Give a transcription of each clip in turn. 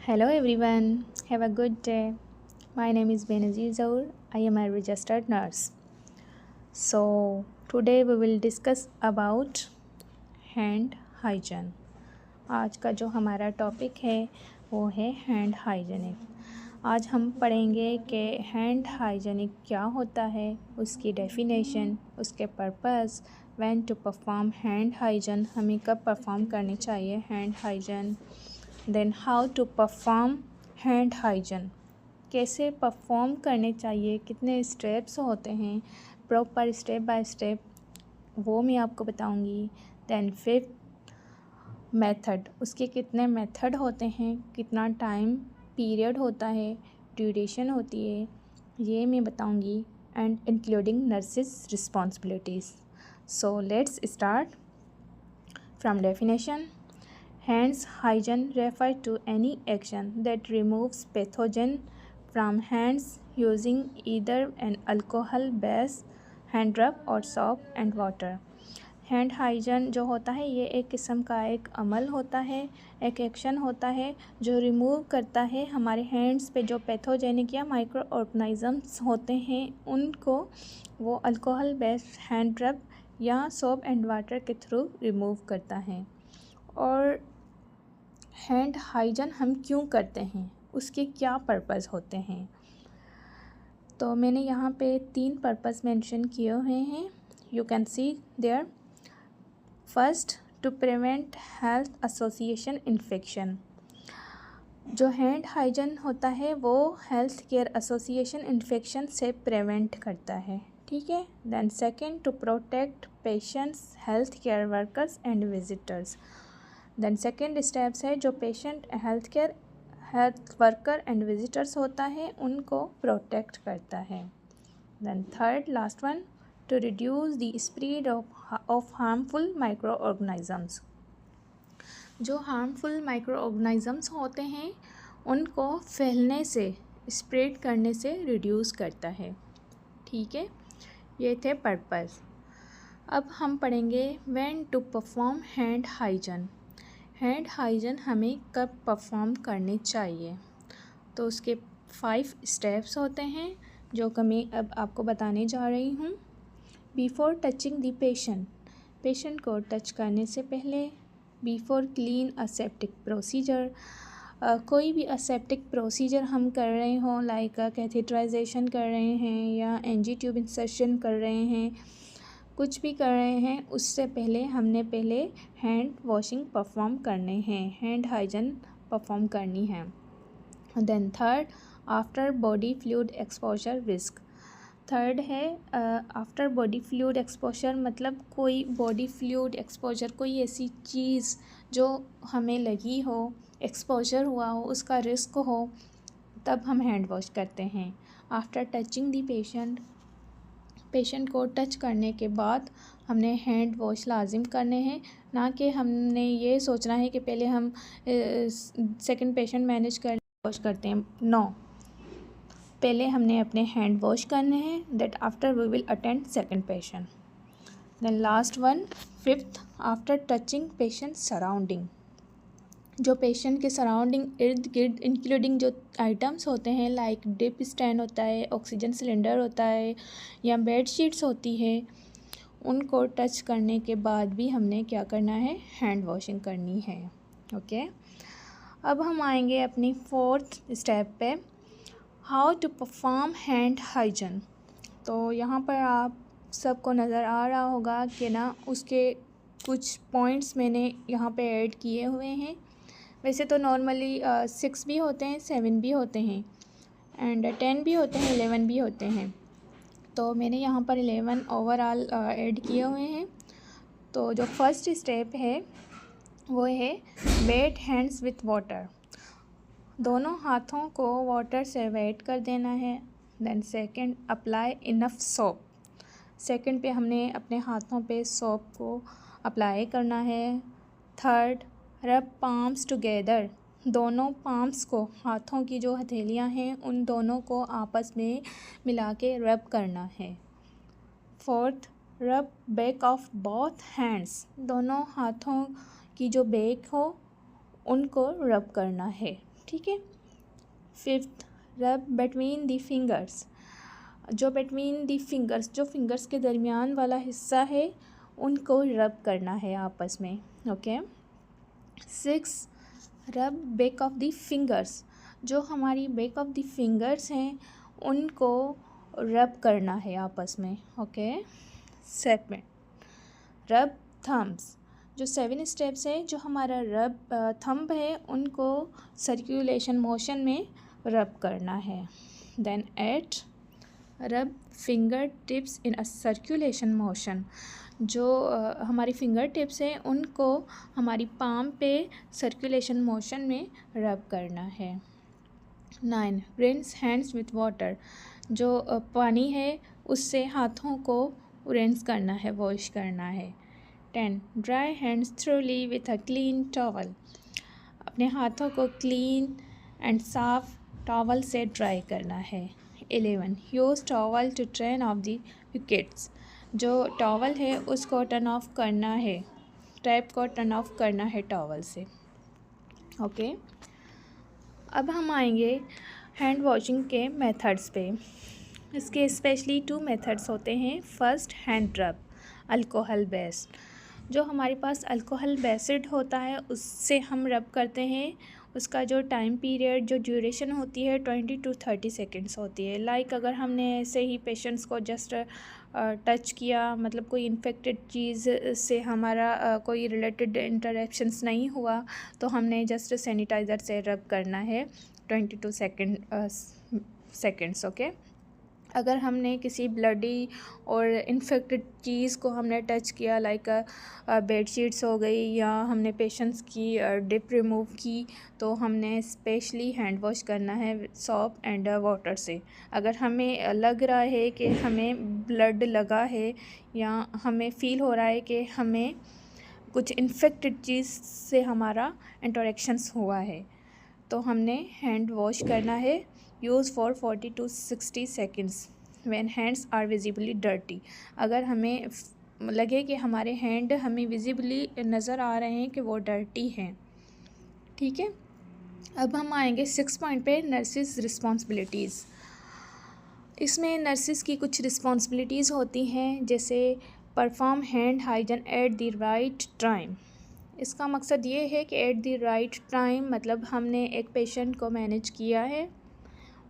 Hello everyone, have a good day. My name is Benazir Zaur. I am a registered nurse. So today we will discuss about hand hygiene. आज का जो हमारा topic है वो है hand hygienic. आज हम पढ़ेंगे कि हैंड हाइजीनिक क्या होता है, उसकी डेफिनेशन, उसके purpose, when to perform hand hygiene, हमें कब परफॉर्म करनी चाहिए hand hygiene, then how to perform hand hygiene, कैसे परफॉर्म करने चाहिए, कितने स्टेप्स होते हैं, प्रॉपर स्टेप बाय स्टेप वो मैं आपको बताऊंगी। देन फिफ्थ मेथड, उसके कितने मेथड होते हैं, कितना टाइम पीरियड होता है, ड्यूरेशन होती है, ये मैं बताऊंगी, and including nurses responsibilities. So let's start from definition. Hands hygiene refers to any action that removes pathogen from hands using either an alcohol-based hand rub or soap and water. Hand hygiene जो होता है ये एक किस्म का एक अमल होता है, एक एक्शन होता है जो रिमूव करता है हमारे हैंड्स पे जो पैथोजेनिक या माइक्रो ऑर्गेनिजम्स होते हैं, उनको वो अल्कोहल बेस्ड हैंड रब या सोप एंड वाटर के थ्रू रिमूव करता है। और हैंड हाइजीन हम क्यों करते हैं, उसके क्या पर्पस होते हैं, तो मैंने यहाँ पे 3 पर्पस मेंशन किए हुए हैं। You can see there. First, to prevent health association infection. जो हैंड हाइजीन होता है वो हेल्थ केयर एसोसिएशन इन्फेक्शन से प्रिवेंट करता है, ठीक है। Then second, to protect patients, health care workers and visitors. Then second steps है जो patient, health worker and visitors होता है उनको प्रोटेक्ट करता है। Then third last one, to reduce the spread of harmful microorganisms. जो harmful micro organisms होते हैं उनको फैलने से, स्प्रेड करने से रिड्यूस करता है, ठीक है। ये थे पर्पस। अब हम पढ़ेंगे when to perform hand hygiene. Hand hygiene हमें कब परफॉर्म करने चाहिए, तो उसके 5 स्टेप्स होते हैं जो कि मैं अब आपको बताने जा रही हूँ। Before touching the patient, patient को टच करने से पहले। बिफोर क्लीन असेप्टिक प्रोसीजर, कोई भी असेप्टिक प्रोसीजर हम कर रहे हों, लाइक कैथेटराइजेशन कर रहे हैं या एनजी ट्यूब इंसर्शन कर रहे हैं, कुछ भी कर रहे हैं, उससे पहले हमने पहले हैंड वॉशिंग परफॉर्म करने हैं, हैंड हाइजीन परफॉर्म करनी है। Then third, after body fluid exposure risk. Third है आफ्टर बॉडी फ्लूइड एक्सपोजर, मतलब कोई बॉडी फ्लूइड एक्सपोजर, कोई ऐसी चीज़ जो हमें लगी हो, एक्सपोजर हुआ हो, उसका रिस्क हो, तब हम हैंड वॉश करते हैं। After touching the patient, patient को टच करने के बाद हमने हैंड वॉश लाजिम करने हैं, ना कि हमने ये सोचना है कि पहले हम सेकंड पेशेंट मैनेज कर वॉश करते हैं। नो, पहले हमने अपने हैंड वॉश करने हैं, that after we will attend second patient. Then last one, fifth, after touching patient surrounding. जो पेशेंट के सराउंडिंग इर्द गिर्द इंक्लूडिंग जो आइटम्स होते हैं, लाइक ड्रिप स्टैंड होता है, ऑक्सीजन सिलेंडर होता है या बेड शीट्स होती है, उनको टच करने के बाद भी हमने क्या करना है, हैंड वॉशिंग करनी है, ओके। अब हम आएंगे अपनी 4th स्टेप पे, how to perform hand hygiene. तो यहाँ पर आप सबको नज़र आ रहा होगा कि ना, उसके कुछ पॉइंट्स मैंने यहाँ पे ऐड किए हुए हैं। वैसे तो नॉर्मली 6 भी होते हैं, 7 भी होते हैं एंड 10 भी होते हैं, 11 भी होते हैं, तो मैंने यहाँ पर 11 ओवरऑल ऐड किए हुए हैं। तो जो फर्स्ट स्टेप है वो है वेट हैंड्स विथ वाटर। दोनों हाथों को वाटर से वेट कर देना है। Then second, apply enough soap. Second पे हमने अपने हाथों पे सोप को अप्लाई करना है। थर्ड, रब पाम्स टुगेदर। दोनों पाम्स को, हाथों की जो हथेलियां हैं उन दोनों को आपस में मिला के रब करना है। फोर्थ, रब बैक ऑफ बोथ हैंड्स। दोनों हाथों की जो बैक हो उनको रब करना है, ठीक है। फिफ्थ, रब बिटवीन द फिंगर्स। जो बिटवीन द फिंगर्स, जो फिंगर्स के दरमियान वाला हिस्सा है उनको रब करना है आपस में। ओके। सिक्स, रब बैक ऑफ द फिंगर्स। जो हमारी बैक ऑफ द फिंगर्स हैं उनको रब करना है आपस में। ओके। सेवन, रब थम्स। जो 7 स्टेप्स है, जो हमारा रब थंब है उनको सर्कुलेशन मोशन में रब करना है। देन 8, रब फिंगर टिप्स इन अ सर्कुलेशन मोशन। जो हमारी फिंगर टिप्स हैं उनको हमारी पाम पे सर्कुलेशन मोशन में रब करना है। 9, रिंस हैंड्स विथ वाटर। जो पानी है उससे हाथों को रिंस करना है, वॉश करना है। 10, dry hands thoroughly with a clean towel. अपने हाथों को क्लीन एंड साफ टॉवल से ड्राई करना है। 11, use towel to turn off the wickets. जो टॉवल है उसको टर्न ऑफ करना है, टैप को टर्न ऑफ करना है टॉवल से। ओके। अब हम आएंगे हैंड वॉशिंग के मेथड्स पे। इसके स्पेशली 2 मेथड्स होते हैं। फर्स्ट, हैंड रब अल्कोहल बेस्ड। जो हमारे पास अल्कोहल बेस्ड होता है उससे हम रब करते हैं। उसका जो टाइम पीरियड, जो ड्यूरेशन होती है 20 to 30 सेकेंड्स होती है। लाइक अगर हमने ऐसे ही पेशेंट्स को जस्ट टच किया, मतलब कोई इन्फेक्टेड चीज़ से हमारा कोई रिलेटेड इंटरेक्शंस नहीं हुआ, तो हमने जस्ट सैनिटाइज़र से रब करना है 22 सेकेंड्स। ओके। अगर हमने किसी ब्लडी और इन्फेक्टेड चीज़ को हमने टच किया, लाइक बेडशीट्स हो गई, या हमने पेशेंट्स की डिप रिमूव की, तो हमने स्पेशली हैंड वॉश करना है सॉप एंड वाटर से। अगर हमें लग रहा है कि हमें ब्लड लगा है या हमें फ़ील हो रहा है कि हमें कुछ इन्फेक्टेड चीज़ से हमारा इंटरेक्शंस हुआ है, तो हमने हैंड वॉश करना है। Use for 40 to 60 seconds when hands are visibly dirty. अगर हमें लगे कि हमारे हैंड हमें विजिबली नज़र आ रहे हैं कि वो डर्टी हैं, ठीक है। अब हम आएंगे 6 पॉइंट पे, नर्सिस रिस्पॉन्सिबिलिटीज़। इसमें नर्सिस की कुछ रिस्पॉन्सिबिलिटीज़ होती हैं, जैसे perform hand hygiene at the right time. इसका मकसद ये है कि एट द राइट टाइम मतलब हमने एक पेशेंट को मैनेज किया है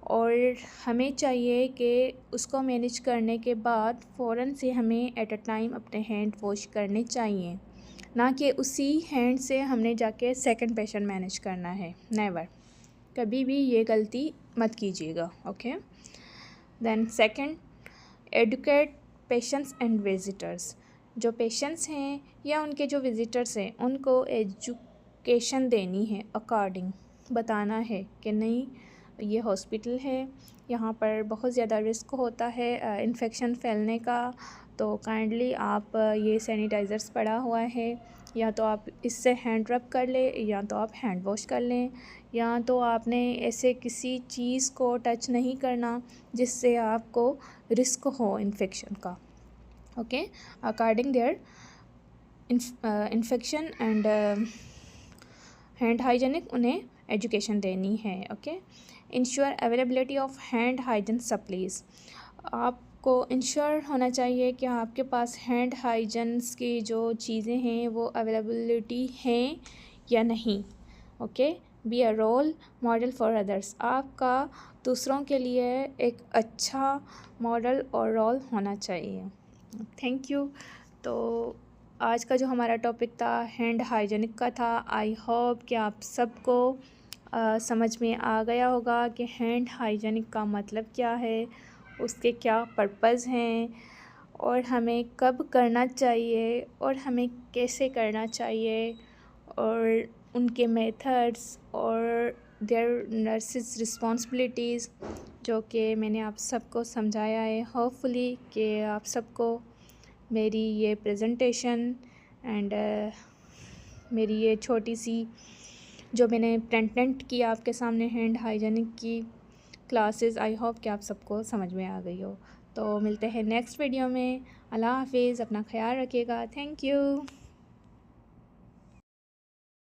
और हमें चाहिए कि उसको मैनेज करने के बाद फ़ौरन से हमें एट अ टाइम अपने हैंड वॉश करने चाहिए, ना कि उसी हैंड से हमने जाके सेकंड पेशेंट मैनेज करना है। नेवर, कभी भी ये गलती मत कीजिएगा। Okay. Then second, educate patients and visitors. जो पेशेंट्स हैं या उनके जो विजिटर्स हैं उनको एजुकेशन देनी है, अकॉर्डिंग बताना है कि नहीं ये हॉस्पिटल है, यहाँ पर बहुत ज़्यादा रिस्क होता है इन्फेक्शन फैलने का, तो काइंडली आप ये सैनिटाइज़र्स पड़ा हुआ है, या तो आप इससे हैंड रब कर लें या तो आप हैंड वॉश कर लें, या तो आपने ऐसे किसी चीज़ को टच नहीं करना जिससे आपको रिस्क हो इन्फेक्शन का। Okay. According their infection and hand hygienic उन्हें एजुकेशन देनी है। Okay. Ensure availability of hand hygiene supplies. आपको इंश्योर होना चाहिए कि आपके पास हैंड हाइजीन्स की जो चीज़ें हैं वो अवेलेबिलिटी हैं या नहीं। Okay. Be a role model for others. आपका दूसरों के लिए एक अच्छा मॉडल और रोल होना चाहिए। Thank you. तो आज का जो हमारा टॉपिक था हैंड हाइजीनिक का था। आई होप कि आप सबको समझ में आ गया होगा कि हैंड हाइजीनिक का मतलब क्या है, उसके क्या पर्पज़ हैं, और हमें कब करना चाहिए और हमें कैसे करना चाहिए, और उनके मेथड्स और देयर नर्सिस रिस्पॉन्सिबिलिटीज़, जो कि मैंने आप सबको समझाया है। होपफुली कि आप सबको मेरी ये प्रेजेंटेशन एंड मेरी ये छोटी सी जो मैंने प्रेजेंट की आपके सामने हैंड हाइजीनिक की क्लासेस, आई होप कि आप सबको समझ में आ गई हो। तो मिलते हैं नेक्स्ट वीडियो में। अल्लाह हाफिज़, अपना ख्याल रखिएगा। Thank you.